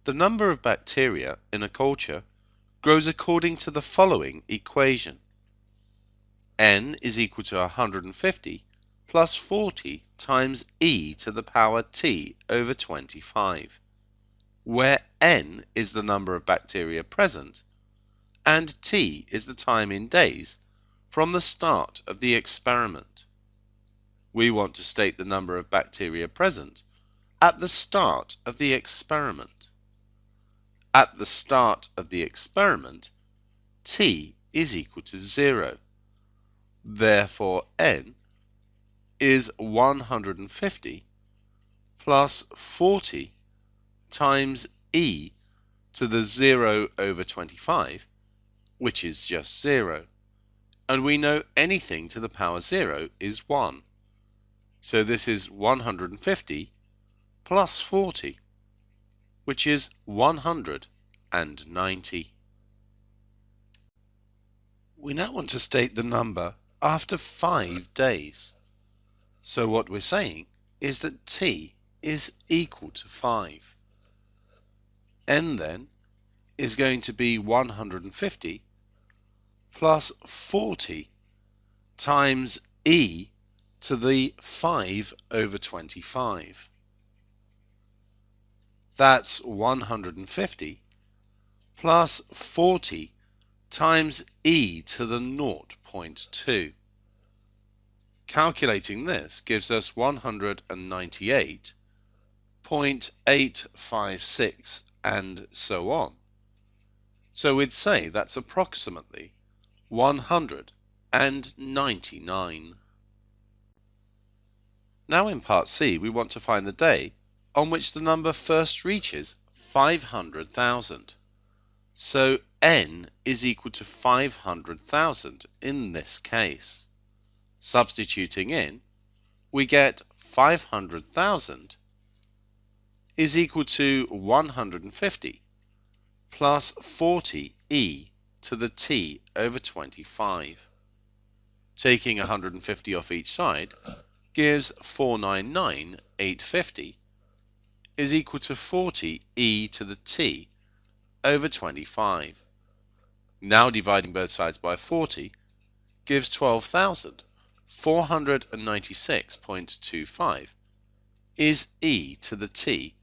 The number of bacteria in a culture grows according to the following equation. N is equal to 150 plus 40 times e to the power t over 25, where n is the number of bacteria present and t is the time in days from the start of the experiment. We want to state the number of bacteria present at the start of the experiment. At the start of the experiment, t is equal to 0. Therefore, n is 150 plus 40 times e to the 0 over 25, which is just 0. And we know anything to the power 0 is 1. So this is 150 plus 40, which is 190. We now want to state the number after 5 days. So what we're saying is that t is equal to 5. N then is going to be 150 plus 40 times e to the 5 over 25. That's 150 plus 40 times e to the 0.2. Calculating this gives us 198.856 and so on. So we'd say that's approximately 199. Now in part C we want to find the day on which the number first reaches 500,000. So n is equal to 500,000 in this case. Substituting in, we get 500,000 is equal to 150 plus 40e to the t over 25. Taking 150 off each side gives 499,850 is equal to 40e to the t over 25. Now dividing both sides by 40 gives 12,496.25 is e to the t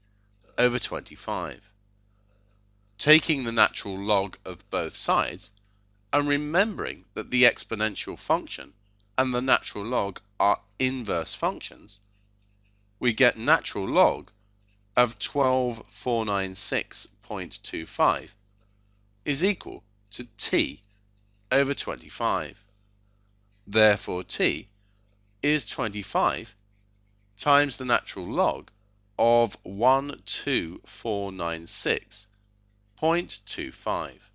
over 25. Taking the natural log of both sides and remembering that the exponential function and the natural log are inverse functions, we get natural log of 12,496.25 is equal to t over 25. Therefore t is 25 times the natural log of 12496.25,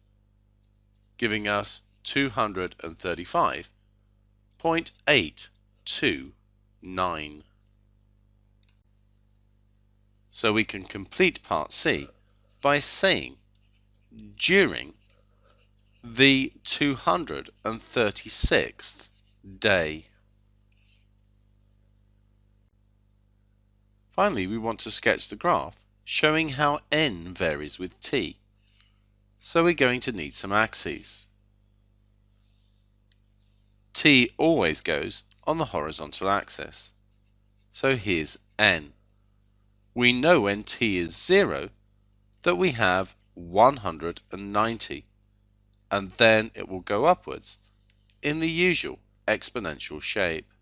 giving us 235.829. So we can complete part C by saying during the 236th day. Finally, we want to sketch the graph showing how n varies with t. So we're going to need some axes. T always goes on the horizontal axis. So here's n. We know when t is 0 that we have 190, and then it will go upwards in the usual exponential shape.